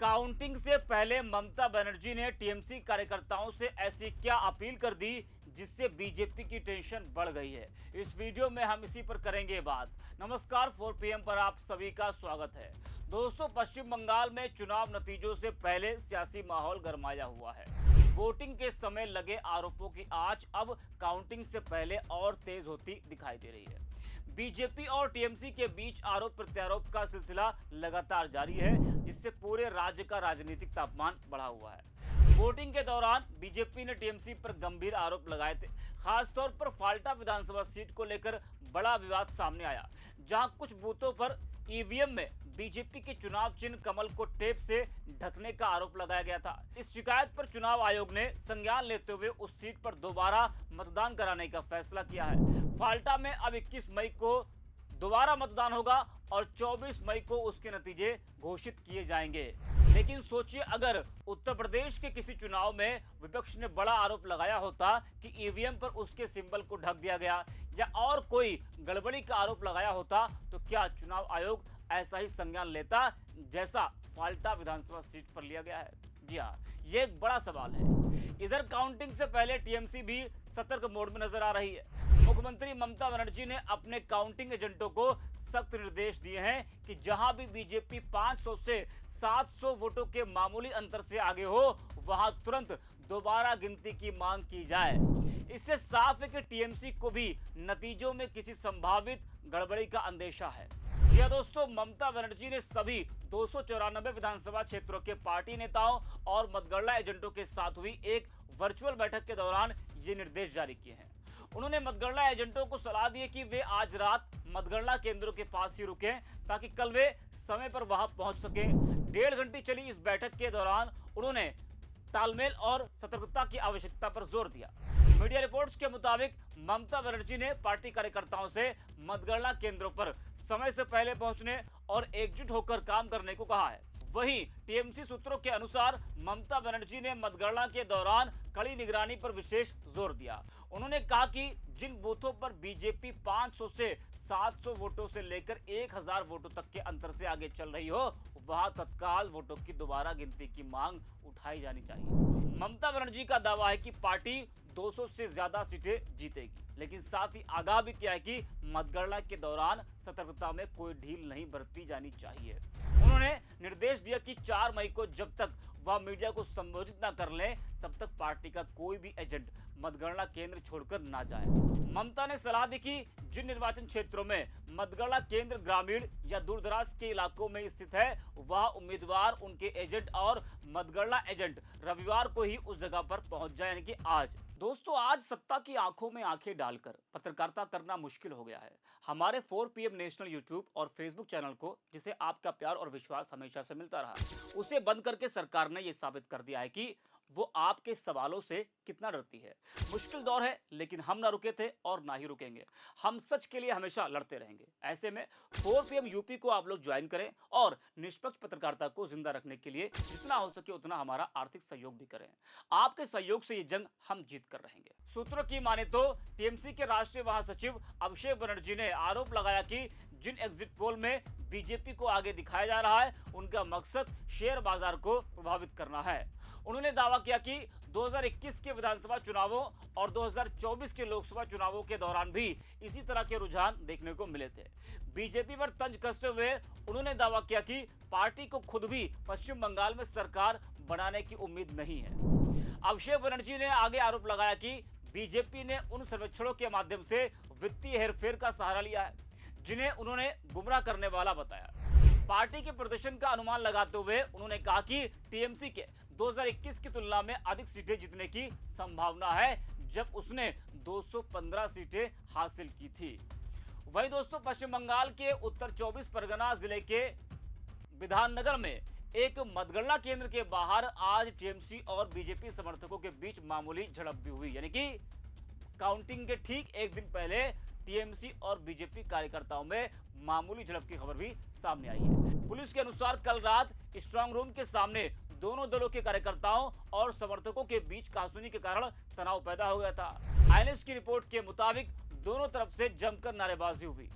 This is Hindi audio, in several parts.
काउंटिंग से पहले ममता बनर्जी ने टीएमसी कार्यकर्ताओं से ऐसी क्या अपील कर दी जिससे बीजेपी की टेंशन बढ़ गई है। इस वीडियो में हम इसी पर करेंगे बात। नमस्कार, 4 PM पर आप सभी का स्वागत है। दोस्तों, पश्चिम बंगाल में चुनाव नतीजों से पहले सियासी माहौल गरमाया हुआ है। वोटिंग के समय लगे आरोपों की आंच अब काउंटिंग से पहले और तेज होती दिखाई दे रही है। बीजेपी और टीएमसी के बीच आरोप प्रत्यारोप का सिलसिला लगातार जारी है, जिससे पूरे राज्य का राजनीतिक तापमान बढ़ा हुआ है। वोटिंग के दौरान बीजेपी ने टीएमसी पर गंभीर आरोप लगाए थे। खासतौर पर फाल्टा विधानसभा सीट को लेकर बड़ा विवाद सामने आया, जहां कुछ बूथों पर ईवीएम में बीजेपी के चुनाव चिन्ह कमल को टेप से ढकने का आरोप लगाया गया था। इस शिकायत पर चुनाव आयोग ने संज्ञान लेते हुए उस सीट पर दोबारा मतदान कराने का फैसला किया है। फाल्टा में अब 21 मई को दोबारा मतदान होगा और 24 मई को उसके नतीजे घोषित किए जाएंगे। लेकिन सोचिए, अगर उत्तर प्रदेश के किसी चुनाव में विपक्ष ने बड़ा आरोप लगाया होता कि ईवीएम पर उसके सिंबल को ढक दिया गया या और कोई गड़बड़ी का आरोप लगाया होता, तो क्या चुनाव आयोग ऐसा ही संज्ञान लेता जैसा फाल्टा विधानसभा सीट पर लिया गया है? जी हाँ, ये एक बड़ा सवाल है। इधर काउंटिंग से पहले टीएमसी भी सतर्क मोड में नजर आ रही है। मुख्यमंत्री ममता बनर्जी ने अपने काउंटिंग एजेंटों को सख्त निर्देश दिए हैं कि जहां भी बीजेपी 500 से 700 वोटों के मामूली अंतर से आगे हो, वहां तुरंत दोबारा गिनती की मांग की जाए। इससे साफ है कि टीएमसी को भी नतीजों में किसी संभावित गड़बड़ी का अंदेशा है। जी हाँ दोस्तों, ममता बनर्जी ने सभी 294 विधानसभा क्षेत्रों के पार्टी नेताओं और मतगणना एजेंटों के साथ हुई एक वर्चुअल बैठक के दौरान ये निर्देश जारी किए हैं। उन्होंने मतगणना एजेंटों को सलाह दी है कि वे आज रात मतगणना केंद्रों के पास ही रुकें, ताकि कल वे समय पर वहां पहुंच सकें। 1.5 घंटे चली इस बैठक के दौरान उन्होंने तालमेल और सतर्कता की आवश्यकता पर जोर दिया। मीडिया रिपोर्ट्स के मुताबिक ममता बनर्जी ने पार्टी कार्यकर्ताओं से मतगणना केंद्रों पर समय से पहले पहुंचने और एकजुट होकर काम करने को कहा है। वहीं टीएमसी सूत्रों के अनुसार ममता बनर्जी ने मतगणना के दौरान कड़ी निगरानी पर विशेष जोर दिया। उन्होंने कहा कि जिन बूथों पर बीजेपी 500 से 700 वोटों से लेकर 1000 वोटों तक के अंतर से आगे चल रही हो, वहां तत्काल वोटों की दोबारा गिनती की मांग उठाई जानी चाहिए। ममता बनर्जी का दावा है कि पार्टी 200 से ज्यादा सीटें जीतेगी, लेकिन साथ ही आगाह भी किया है कि मतगणना के दौरान सतर्कता में कोई ढील नहीं बरती जानी चाहिए। उन्होंने निर्देश दिया कि 4 मई को जब तक वह मीडिया को संबोधित न कर ले, तब तक पार्टी का कोई भी एजेंट मतगणना केंद्र छोड़कर ना जाए। ममता ने सलाह दी कि जिन निर्वाचन क्षेत्रों में मतगणना केंद्र ग्रामीण या दूरदराज के इलाकों में स्थित है, वह उम्मीदवार, उनके एजेंट और मतगणना एजेंट रविवार को ही उस जगह पर पहुंच जाए, यानी कि आज। दोस्तों, आज सत्ता की आंखों में आंखें डालकर पत्रकारिता करना मुश्किल हो गया है। हमारे 4 PM नेशनल यूट्यूब और फेसबुक चैनल को, जिसे आपका प्यार और विश्वास हमेशा से मिलता रहा, उसे बंद करके सरकार ने यह साबित कर दिया है कि वो आपके सवालों से कितना डरती है। मुश्किल दौर है, लेकिन हम ना रुके थे और ना ही रुकेंगे। हम सच के लिए हमेशा लड़ते रहेंगे। ऐसे में 4 PM यूपी को आप लोग ज्वाइन करें और निष्पक्ष पत्रकारिता को जिंदा रखने के लिए जितना हो सके उतना हमारा आर्थिक सहयोग भी करें। आपके सहयोग से ये जंग हम जीत कर रहेंगे। सूत्रों की माने तो टीएमसी के राष्ट्रीय महासचिव अभिषेक बनर्जी ने आरोप लगाया कि जिन एग्जिट पोल में बीजेपी को आगे दिखाया जा रहा है, उनका मकसद शेयर बाजार को प्रभावित करना है। उन्होंने दावा किया कि 2021 के विधानसभा चुनावों और 2024 के लोकसभा चुनावों के दौरान भी इसी तरह के रुझान देखने को मिले थे। बीजेपी पर तंज कसते हुए उन्होंने दावा किया कि पार्टी को खुद भी पश्चिम बंगाल में सरकार बनाने की उम्मीद नहीं है। अभिषेक बनर्जी ने आगे आरोप लगाया कि बीजेपी ने उन सर्वेक्षणों के माध्यम से वित्तीय हेरफेर का सहारा लिया है, जिन्हें उन्होंने गुमराह करने वाला बताया। पार्टी के प्रदर्शन का अनुमान लगाते हुए उन्होंने कहा कि टीएमसी के 2021 की तुलना में अधिक सीटें जीतने की संभावना है, जब उसने 215 सीटें हासिल की थी। वहीं दोस्तों, पश्चिम बंगाल के उत्तर 24 परगना जिले के विधाननगर में एक मतगणना केंद्र के बाहर आज टीएमसी और बीजेपी समर्थकों के बीच मामूली झड़प भी हुई, यानी कि काउंटिंग के ठीक एक दिन पहले टीएमसी और बीजेपी कार्यकर्ताओं में मामूली झड़प की खबर भी सामने आई है। पुलिस के अनुसार कल रात स्ट्रांग रूम के सामने दोनों दलों के कार्यकर्ताओं और समर्थकों के बीच कहासुनी के कारण तनाव पैदा हो गया था। आईएनएक्स की रिपोर्ट के मुताबिक दोनों तरफ से जमकर नारेबाजी हुई।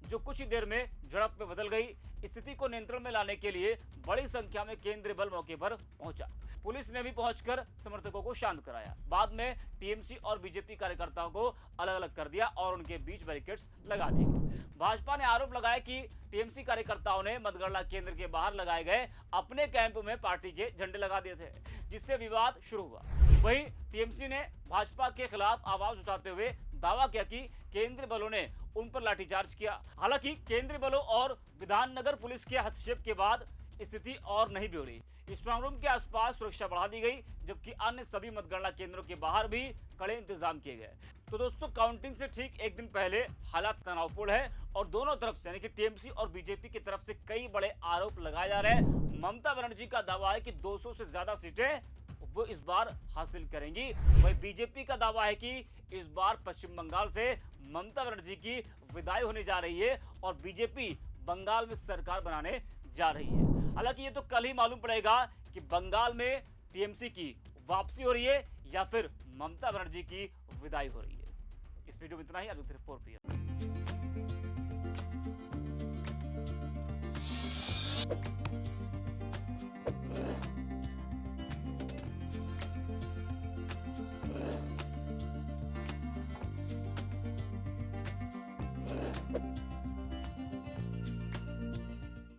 जो कुछ ही देर में झड़प में बदल गई। स्थिति को नियंत्रण में लाने के लिए बड़ी संख्या में केंद्रीय बल मौके पर पहुंचा। पुलिस ने भी पहुंचकर समर्थकों को शांत कराया। बाद में टीएमसी और बीजेपी कार्यकर्ताओं को अलग अलग कर दिया और उनके बीच बैरिकेड्स लगा दिए गए। भाजपा ने आरोप लगाया कि टीएमसी कार्यकर्ताओं ने मतगणना केंद्र के बाहर लगाए गए अपने कैंप में पार्टी के झंडे लगा दिए थे, जिससे विवाद शुरू हुआ। वहीं टीएमसी ने भाजपा के खिलाफ आवाज उठाते हुए दावा किया कि केंद्रीय बलों ने उन पर लाठीचार्ज किया। हालांकि केंद्रीय बलों और विधाननगर पुलिस के हस्तक्षेप के बाद स्थिति और नहीं बिगड़ी। स्ट्रांग रूम के आसपास सुरक्षा बढ़ा दी गई, जबकि अन्य सभी मतगणना केंद्रों के बाहर भी कड़े इंतजाम किए गए। तो दोस्तों, काउंटिंग से ठीक एक दिन पहले हालात तनावपूर्ण है और दोनों तरफ से यानी कि टीएमसी और बीजेपी की तरफ से कई बड़े आरोप लगाए जा रहे हैं। ममता बनर्जी का दावा है कि 200 से ज्यादा सीटें वो इस बार हासिल करेंगी। वही बीजेपी का दावा है कि इस बार पश्चिम बंगाल से ममता बनर्जी की विदाई होने जा रही है और बीजेपी बंगाल में सरकार बनाने जा रही है। हालांकि ये तो कल ही मालूम पड़ेगा कि बंगाल में टीएमसी की वापसी हो रही है या फिर ममता बनर्जी की विदाई हो रही है। इस वीडियो में इतना ही। अब 4 PM